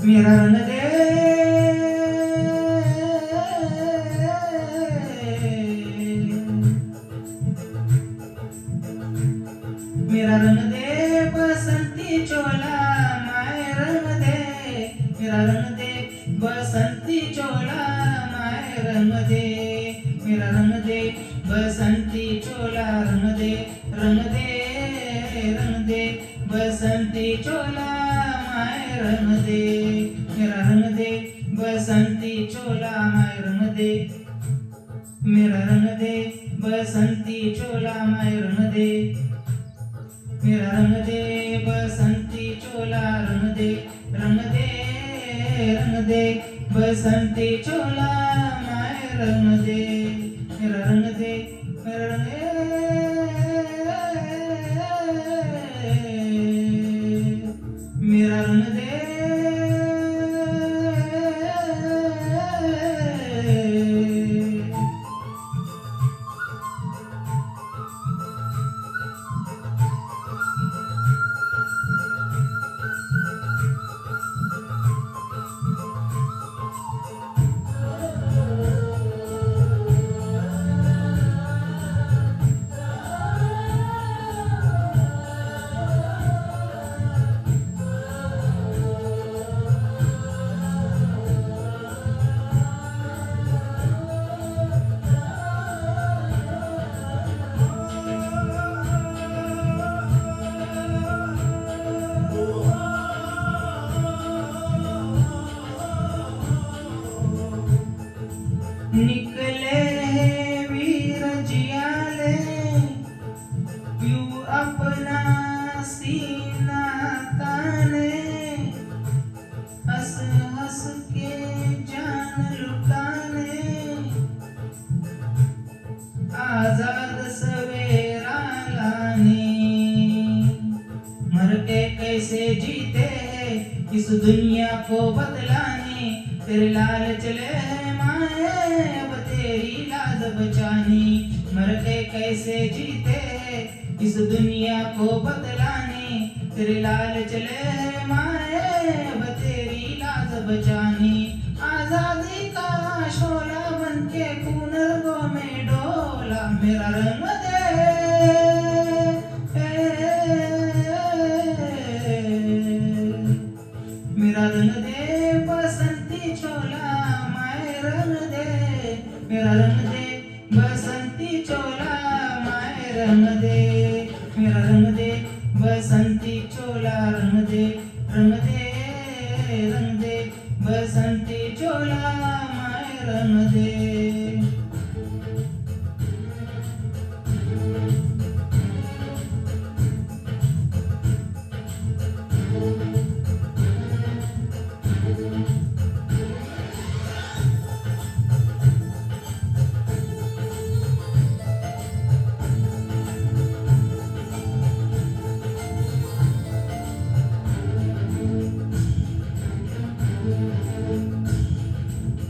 मेरा रंग दे मेरा रंग दे बसंती चोला माय रंग दे मेरा रंग दे बसंती चोला माय रंग दे मेरा रंग दे बसंती चोला रंग दे रंग दे रंग दे बसंती चोला माय रंग दे मेरा रंग दे बसंती चोला माय रंग दे मेरा रंग दे बसंती चोला माय रंग दे मेरा रंग दे बसंती चोला रंग दे रंग दे रंग दे बसंती चोला माय रंग दे मेरा रंग दे मेरा रंग मेरा रंग दे निकले वीर जियाले यू अपना सीना ताने हंस हंस के जान लुटाने आजाद सवेरा लाने मर के कैसे जीते हैं इस दुनिया को बदलाने तेरे लाल चले माए अब तेरी लाज बचानी मर के कैसे जीते हैं इस दुनिया को बदलाने तेरे लाल चले माए अब तेरी लाज बचानी आजादी का शोला बन के कुनरगो में डोला मेरा रंग दे मेरा रंग दे बसंती चोला माय रंग दे मेरा रंग दे बसंती चोला माय रंग दे मेरा रंग दे बसंती चोला रंग दे रंग दे रंग दे बसंती चोला माय रंग दे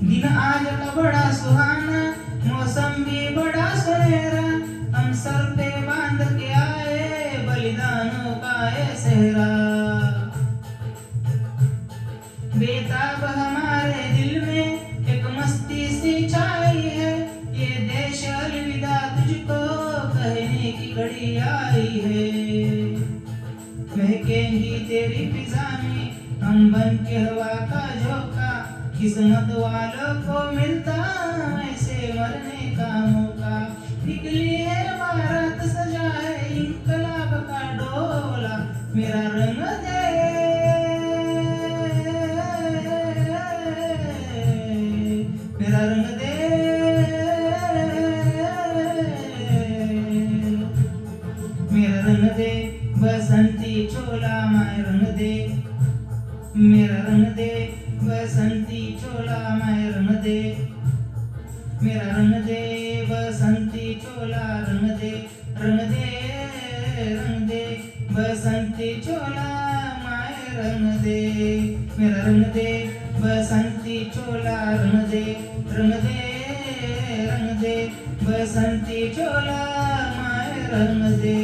दिन आज का बड़ा सुहाना मौसम भी बड़ा सुनहरा हम सर पे बांध के आए बलिदानों का ये सेहरा बेताब हमारे दिल में एक मस्ती सी छाई है ये देश अलविदा तुझको कहने की घड़ी आई है महकेंगी तेरी फिजा में हम बन के हवा का झोंका किस्मत वालों को मिलता ऐसे मरने का मौका निकली है भारत सजा है इंकलाब का डोला मेरा रंग दे मेरा रंग दे मेरा रंग दे बसंती चोला माय रंग दे मेरा रंग दे बसंती चोला माय रंग दे मेरा रंग दे बसंती चोला रंग दे रंग दे रंग दे बसंती चोला माय रंग दे मेरा रंग दे बसंती चोला रंग दे रंग दे रंग दे बसंती चोला माय रंग दे